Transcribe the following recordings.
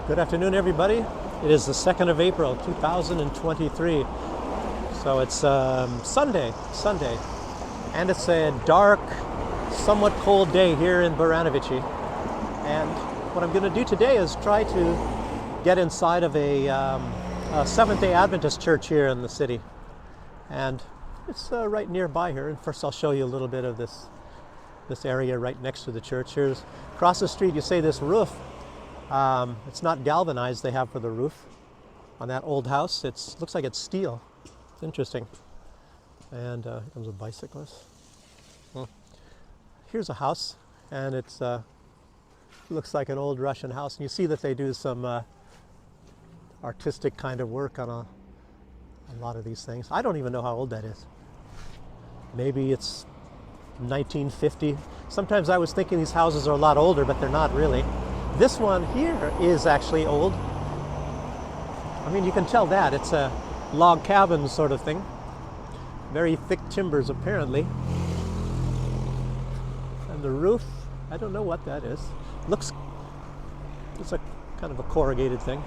Good afternoon, everybody. It is the 2nd of April, 2023. So it's Sunday, and it's a dark, somewhat cold day here in Baranovici. And what I'm going to do today is try to get inside of a Seventh-day Adventist church here in the city. And it's right nearby here. And first I'll show you a little bit of this area right next to the church. Here's across the street, you see this roof. It's not galvanized they have for the roof on that old house. It looks like it's steel. It's interesting. And here comes a bicyclist. Here's a house, and it looks like an old Russian house. And you see that they do some artistic kind of work on a lot of these things. I don't even know how old that is. Maybe it's 1950. Sometimes I was thinking these houses are a lot older, but they're not really. This one here is actually old. I mean, you can tell that. It's a log cabin sort of thing. Very thick timbers, apparently. And the roof, I don't know what that is. It's a kind of a corrugated thing.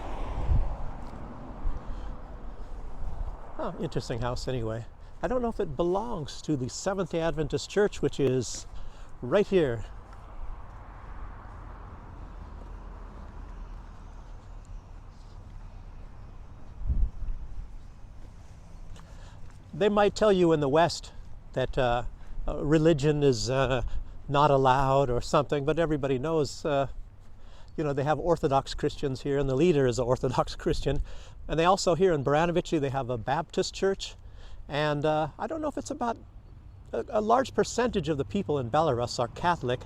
Oh, interesting house anyway. I don't know if it belongs to the Seventh-day Adventist Church, which is right here. They might tell you in the West that religion is not allowed or something, but everybody knows, they have Orthodox Christians here, and the leader is an Orthodox Christian. And they also, here in Baranovici, they have a Baptist church. And I don't know if it's about a large percentage of the people in Belarus are Catholic.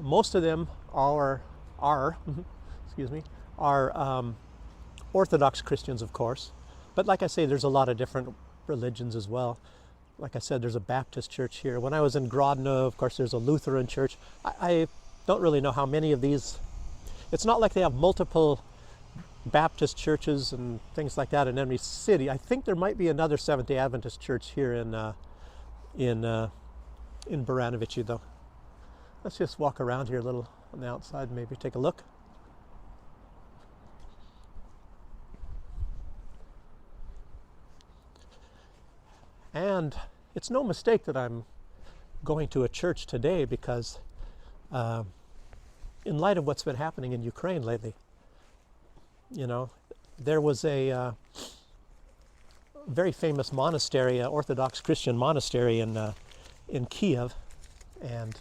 Most of them are Orthodox Christians, of course. But like I say, there's a lot of different religions as well. Like I said, there's a Baptist church here. When I was in Grodno, of course, there's a Lutheran church. I don't really know how many of these. It's not like they have multiple Baptist churches and things like that in every city. I think there might be another Seventh-day Adventist church here in Baranovici, though. Let's just walk around here a little on the outside and maybe take a look. And it's no mistake that I'm going to a church today because in light of what's been happening in Ukraine lately, there was a very famous monastery, Orthodox Christian monastery in Kiev, and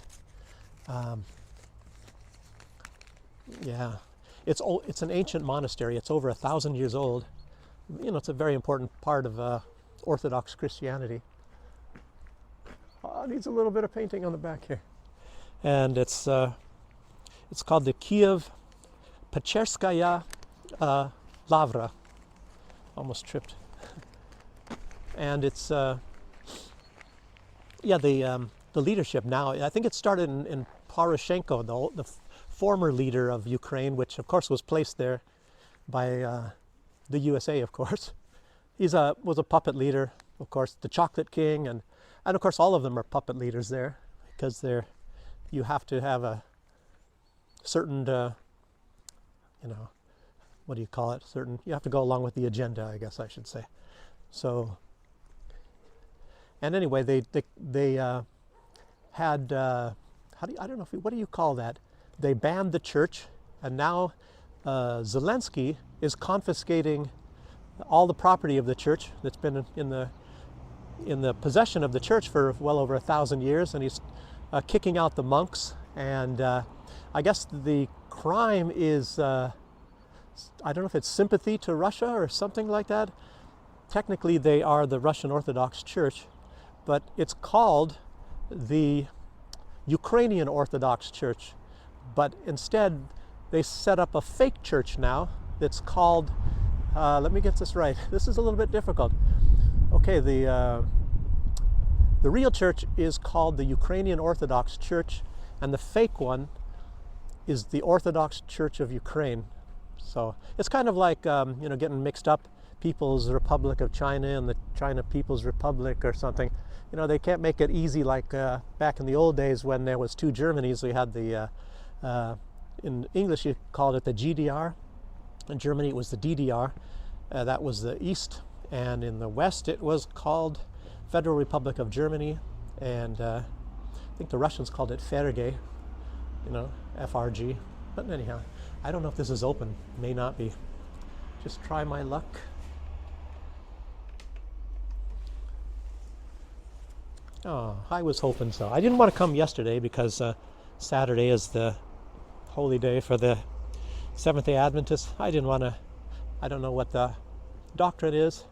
it's an ancient monastery. It's over 1,000 years old. It's a very important part of Orthodox Christianity. It needs a little bit of painting on the back here, and it's called the Kiev Pecherskaya Lavra. Almost tripped. And it's the leadership now. I think it started in Poroshenko, the former leader of Ukraine, which of course was placed there by the USA, of course. He was a puppet leader, of course, the Chocolate King, and of course all of them are puppet leaders there because you have to have a certain what do you call it? You have to go along with the agenda, I guess I should say. So, and anyway, they had what do you call that? They banned the church, and now Zelensky is confiscating all the property of the church that's been in the possession of the church for well over 1,000 years, and he's kicking out the monks. And I guess the crime is I don't know if it's sympathy to Russia or something like that. Technically, they are the Russian Orthodox Church, but it's called the Ukrainian Orthodox Church. But instead, they set up a fake church now that's called, let me get this right. This is a little bit difficult. Okay, the real church is called the Ukrainian Orthodox Church, and the fake one is the Orthodox Church of Ukraine. So it's kind of like, getting mixed up, People's Republic of China and the China People's Republic or something. They can't make it easy like back in the old days when there was two Germanys. We had the in English you called it the GDR. In Germany it was the DDR. That was the East. And in the West it was called Federal Republic of Germany. And I think the Russians called it FRG, FRG. But anyhow, I don't know if this is open. May not be. Just try my luck. Oh, I was hoping so. I didn't want to come yesterday because Saturday is the holy day for the Seventh-day Adventists. I didn't want to, I don't know what the doctrine is,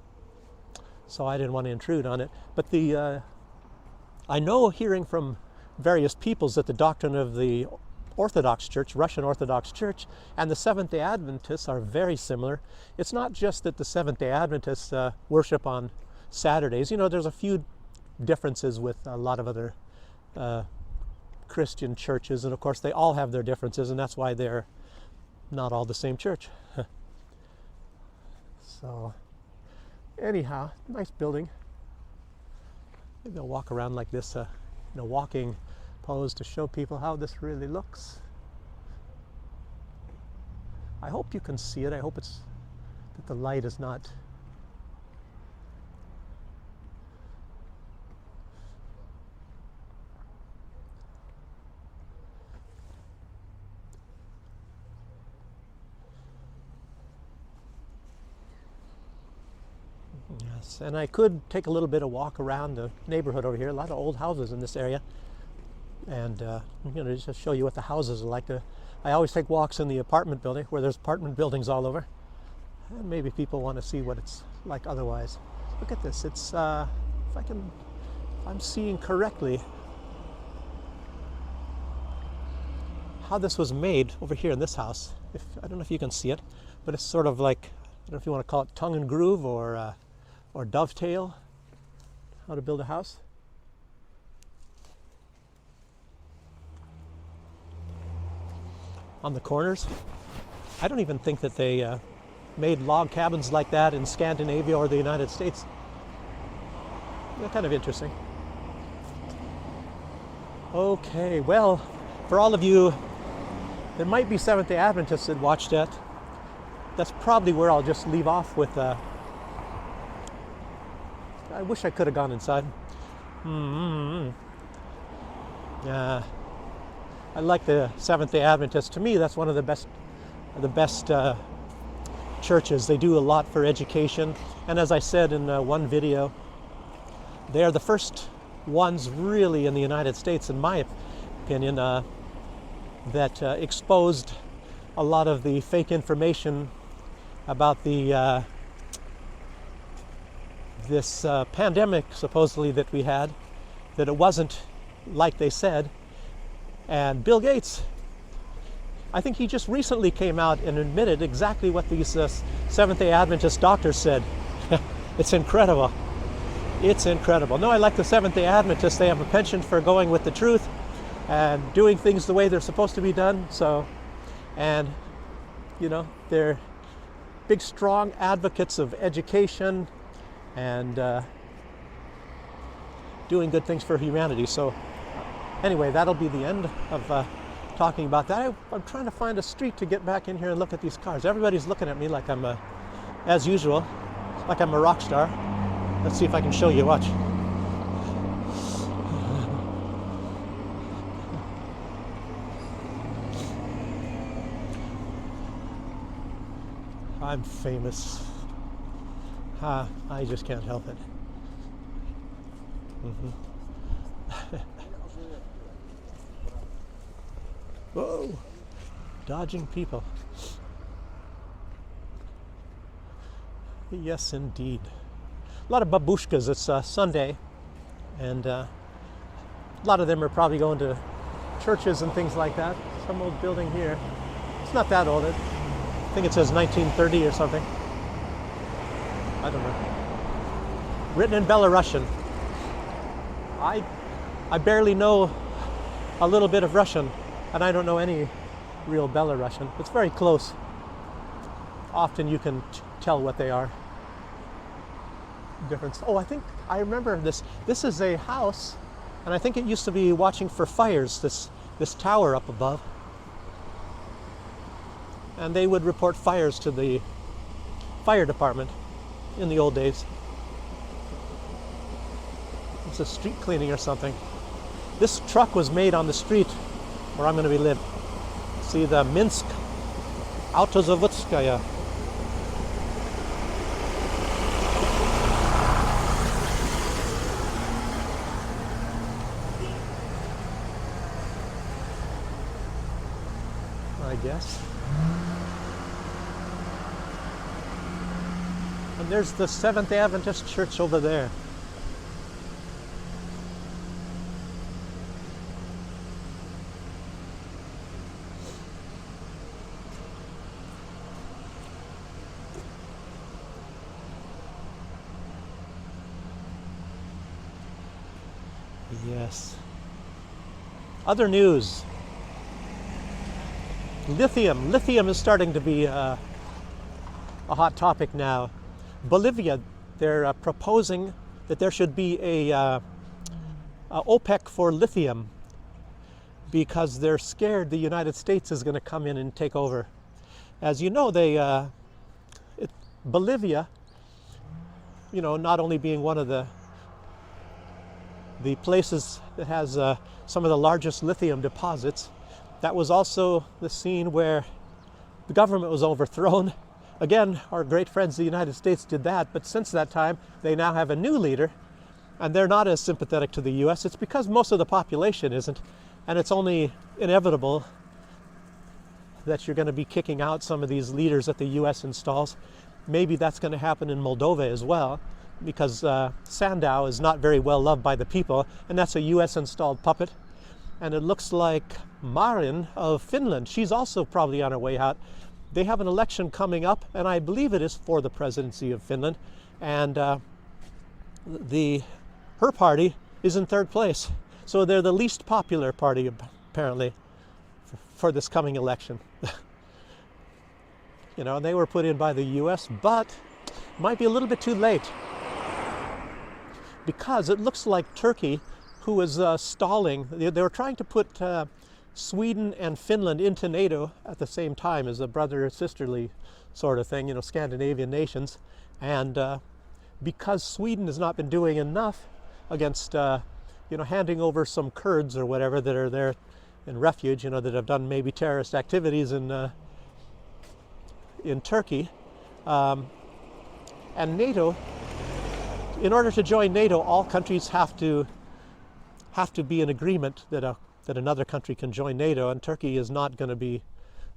so I didn't want to intrude on it. But I know, hearing from various peoples, that the doctrine of the Orthodox Church, Russian Orthodox Church, and the Seventh-day Adventists are very similar. It's not just that the Seventh-day Adventists worship on Saturdays. There's a few differences with a lot of other Christian churches, and of course they all have their differences, and that's why they're not all the same church. So anyhow, nice building. Maybe I'll walk around like this, walking pose to show people how this really looks. I hope you can see it. I hope that the light is not Yes, and I could take a little bit of walk around the neighborhood over here. A lot of old houses in this area, and just show you what the houses are like. I always take walks in the apartment building, where there's apartment buildings all over, and maybe people want to see what it's like otherwise. Look at this. It's if I'm seeing correctly how this was made over here in this house. I don't know if you can see it, but it's sort of like, I don't know if you want to call it tongue and groove or dovetail, how to build a house. On the corners. I don't even think that they made log cabins like that in Scandinavia or the United States. They're kind of interesting. Okay, well, for all of you, there might be Seventh-day Adventists that watched that. That's probably where I'll just leave off with. I wish I could have gone inside. Yeah, I like the Seventh-day Adventists. To me, that's one of the best churches. They do a lot for education, and as I said in one video, they are the first ones really in the United States, in my opinion, that exposed a lot of the fake information about this pandemic supposedly that we had, that it wasn't like they said. And Bill Gates, I think he just recently came out and admitted exactly what these Seventh-day Adventist doctors said. It's incredible. It's incredible. No, I like the Seventh-day Adventists. They have a penchant for going with the truth and doing things the way they're supposed to be done. So, and they're big, strong advocates of education and doing good things for humanity. So anyway, that'll be the end of talking about that. I'm trying to find a street to get back in here and look at these cars. Everybody's looking at me like I'm as usual, like I'm a rock star. Let's see if I can show you. Watch. I'm famous. I just can't help it. Whoa, dodging people. Yes, indeed. A lot of babushkas. It's Sunday, and a lot of them are probably going to churches and things like that. Some old building here. It's not that old. I think it says 1930 or something. I don't know. Written in Belarusian. I barely know a little bit of Russian, and I don't know any real Belarusian. It's very close. Often you can tell what they are. Difference. Oh, I think I remember this. This is a house, and I think it used to be watching for fires. This tower up above. and they would report fires to the fire department in the old days. It's a street cleaning or something. This truck was made on the street where I'm going to be live. See the Minsk Autozavodskaya. I guess. And there's the Seventh Adventist church over there. Yes. Other news. Lithium. Lithium is starting to be a hot topic now. Bolivia, they're proposing that there should be a OPEC for lithium because they're scared the United States is going to come in and take over. As you know, Bolivia, you know, not only being one of the places that has some of the largest lithium deposits, that was also the scene where the government was overthrown. Again, our great friends, the United States, did that, but since that time, they now have a new leader, and they're not as sympathetic to the U.S. It's because most of the population isn't, and it's only inevitable that you're going to be kicking out some of these leaders that the U.S. installs. Maybe that's going to happen in Moldova as well, because Sandow is not very well loved by the people, and that's a U.S.-installed puppet. And it looks like Marin of Finland, she's also probably on her way out. They have an election coming up, and I believe it is for the presidency of Finland. And her party is in third place. So they're the least popular party, apparently, for this coming election. You know, they were put in by the U.S., but might be a little bit too late. Because it looks like Turkey, who was stalling, they were trying to put Sweden and Finland into NATO at the same time as a brother-sisterly sort of thing, you know, Scandinavian nations. And because Sweden has not been doing enough against, you know, handing over some Kurds or whatever that are there in refuge, you know, that have done maybe terrorist activities in Turkey, and NATO, in order to join NATO, all countries have to be in agreement that another country can join NATO, and Turkey is not going to be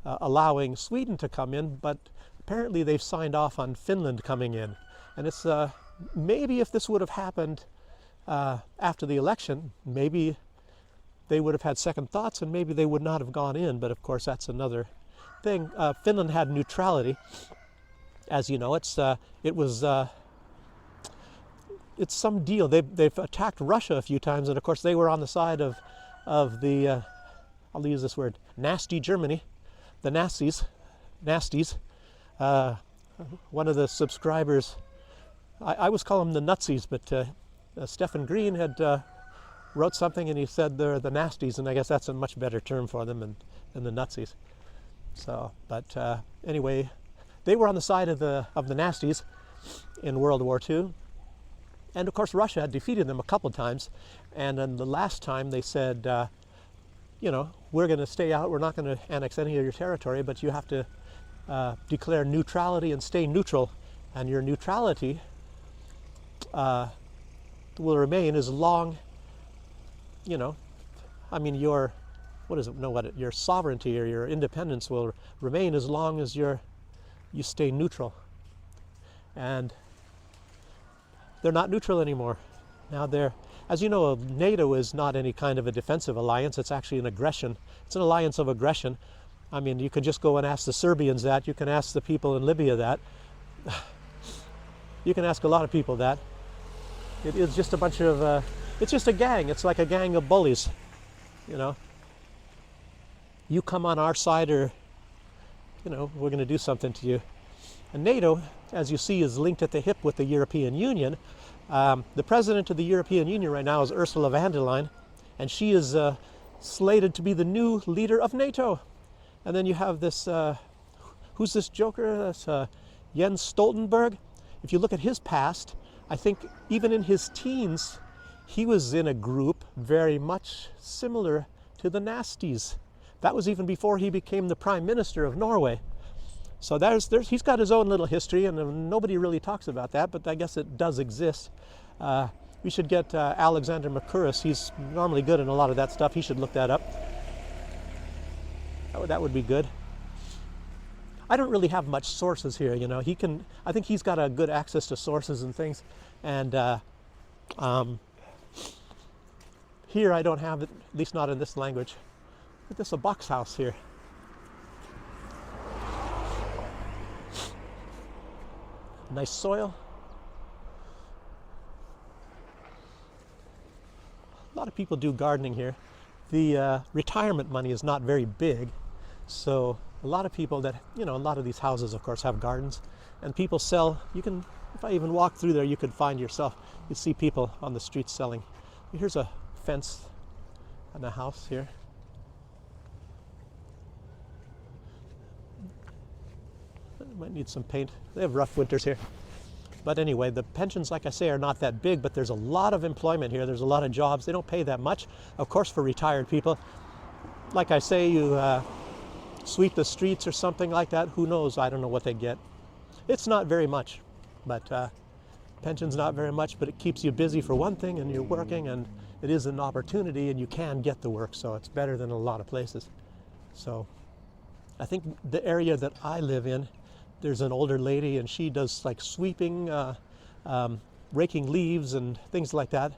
allowing Sweden to come in, but apparently they've signed off on Finland coming in. And it's maybe if this would have happened after the election, maybe they would have had second thoughts and maybe they would not have gone in, but of course that's another thing. Finland had neutrality. As you know, it's some deal. They've attacked Russia a few times, and of course they were on the side of the I'll use this word, nasty Germany, the nasties. One of the subscribers, I always call them the Nutsies, but Stephen Green had wrote something and he said they're the nasties, and I guess that's a much better term for them than the Nutsies. So, but anyway, they were on the side of the nasties in World War II. And of course, Russia had defeated them a couple of times. And then the last time they said, you know, we're going to stay out. We're not going to annex any of your territory, but you have to declare neutrality and stay neutral. And your neutrality will remain as long, you know, I mean, your sovereignty or your independence will remain as long as you stay neutral. And they're not neutral anymore. Now as you know, NATO is not any kind of a defensive alliance. It's actually an aggression. It's an alliance of aggression. I mean, you can just go and ask the Serbians that. You can ask the people in Libya that. You can ask a lot of people that. It is just a bunch of, it's just a gang. It's like a gang of bullies, you know. You come on our side or, you know, we're going to do something to you. And NATO, as you see, is linked at the hip with the European Union. The president of the European Union right now is Ursula von der Leyen, and she is slated to be the new leader of NATO. And then you have this who's this joker? That's Jens Stoltenberg. If you look at his past, I think even in his teens, he was in a group very much similar to the Nasties. That was even before he became the Prime Minister of Norway. So he's got his own little history, and nobody really talks about that, but I guess it does exist. We should get Alexander Makuris. He's normally good in a lot of that stuff. He should look that up. That would be good. I don't really have much sources here, you know. I think he's got a good access to sources and things. And here I don't have it, at least not in this language. Look at this, a box house here. Nice soil. A lot of people do gardening here. The retirement money is not very big, so a lot of people that, you know, a lot of these houses of course have gardens, and people sell. You can, if I even walk through there, you could find yourself, you see people on the streets selling. Here's a fence and a house here. Might need some paint. They have rough winters here. But anyway, the pensions, like I say, are not that big, but there's a lot of employment here. There's a lot of jobs. They don't pay that much, of course, for retired people. Like I say, you sweep the streets or something like that. Who knows? I don't know what they get. It's not very much, but pension's not very much, but it keeps you busy for one thing, and you're working, and it is an opportunity, and you can get the work, so it's better than a lot of places. So I think the area that I live in, there's an older lady, and she does like sweeping, raking leaves and things like that.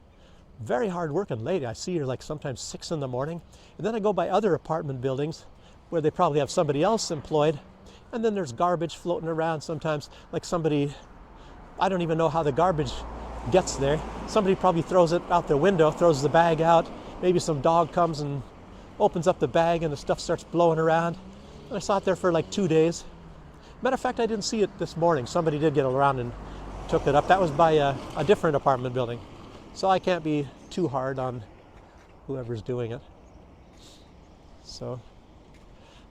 Very hard working lady. I see her like sometimes 6 in the morning. And then I go by other apartment buildings where they probably have somebody else employed. And then there's garbage floating around sometimes, like somebody, I don't even know how the garbage gets there. Somebody probably throws it out their window, throws the bag out. Maybe some dog comes and opens up the bag and the stuff starts blowing around. And I saw it there for like 2 days. Matter of fact, I didn't see it this morning. Somebody did get around and took it up. That was by a different apartment building. So I can't be too hard on whoever's doing it. So,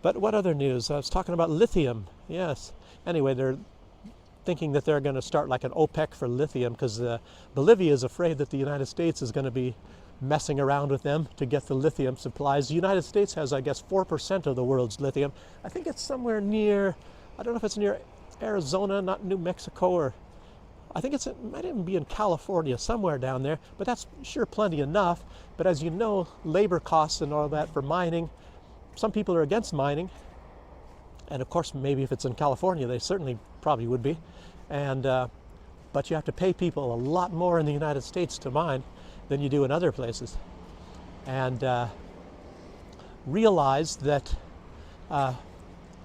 but what other news? I was talking about lithium. Yes. Anyway, they're thinking that they're going to start like an OPEC for lithium, because Bolivia is afraid that the United States is going to be messing around with them to get the lithium supplies. The United States has, I guess, 4% of the world's lithium. I think it's somewhere near, I don't know if it's near Arizona, not New Mexico, or I think it might even be in California, somewhere down there, but that's sure plenty enough. But as you know, labor costs and all that for mining, some people are against mining. And of course, maybe if it's in California, they certainly probably would be. And but you have to pay people a lot more in the United States to mine than you do in other places. And realize that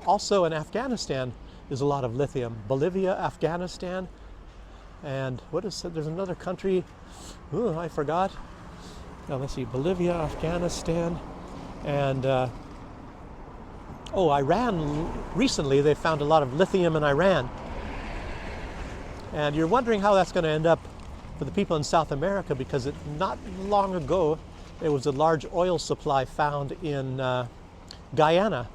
also in Afghanistan is a lot of lithium. Bolivia, Afghanistan, and there's another country, I forgot. Now let's see, Bolivia, Afghanistan, and Iran. Recently they found a lot of lithium in Iran. And you're wondering how that's going to end up for the people in South America, because not long ago there was a large oil supply found in Guyana.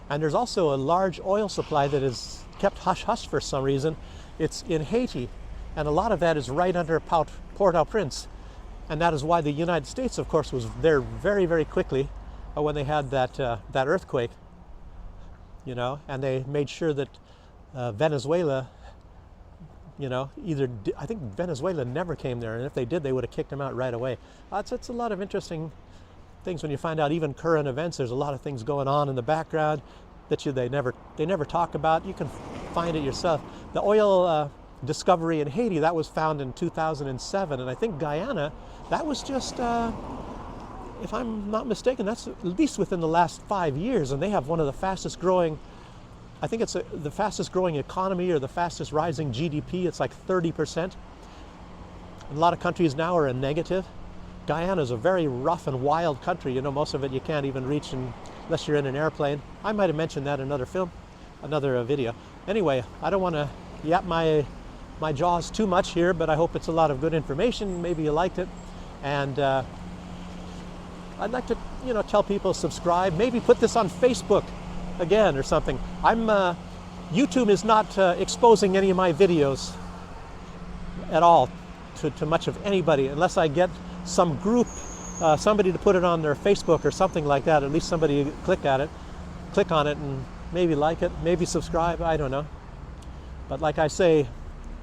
And there's also a large oil supply that is kept hush-hush for some reason. It's in Haiti, and a lot of that is right under Port-au-Prince. And that is why the United States, of course, was there very, very quickly when they had that earthquake, you know, and they made sure that Venezuela, you know, I think Venezuela never came there, and if they did, they would have kicked them out right away. It's a lot of interesting things when you find out even current events. There's a lot of things going on in the background that they never talk about. You can find it yourself. The oil discovery in Haiti, that was found in 2007, and I think Guyana, that was just, if I'm not mistaken, that's at least within the last 5 years, and they have one of the fastest growing, I think it's the fastest growing economy or the fastest rising GDP. It's like 30%. A lot of countries now are in negative. Guyana is a very rough and wild country. You know, most of it you can't even reach unless you're in an airplane. I might have mentioned that in another video. Anyway, I don't want to yap my jaws too much here, but I hope it's a lot of good information. Maybe you liked it. And I'd like to, tell people subscribe. Maybe put this on Facebook. again or something. YouTube is not exposing any of my videos at all to much of anybody, unless I get some group, somebody to put it on their Facebook or something like that. At least somebody click on it and maybe like it, maybe subscribe, I don't know. But like I say,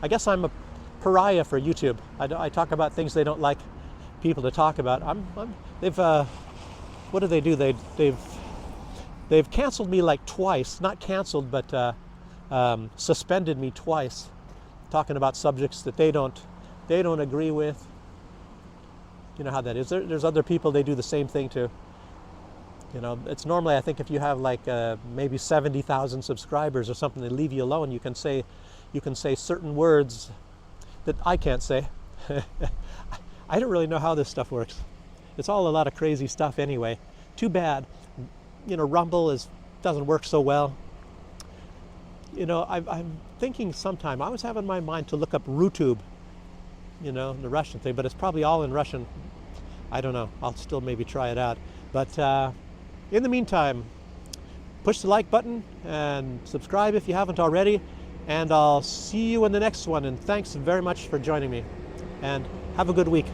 I guess I'm a pariah for YouTube. I talk about things they don't like people to talk about. What do they do? They've canceled me like twice. Not canceled, but suspended me twice, talking about subjects that they don't agree with. You know how that is. There's other people they do the same thing to. You know, it's normally, I think, if you have like maybe 70,000 subscribers or something, they leave you alone. You can say certain words that I can't say. I don't really know how this stuff works. It's all a lot of crazy stuff anyway. Too bad. You know, Rumble doesn't work so well. You know, I'm thinking sometime, I was having my mind to look up RuTube, you know, the Russian thing, but it's probably all in Russian. I don't know. I'll still maybe try it out. But in the meantime, push the like button and subscribe if you haven't already. And I'll see you in the next one. And thanks very much for joining me. And have a good week.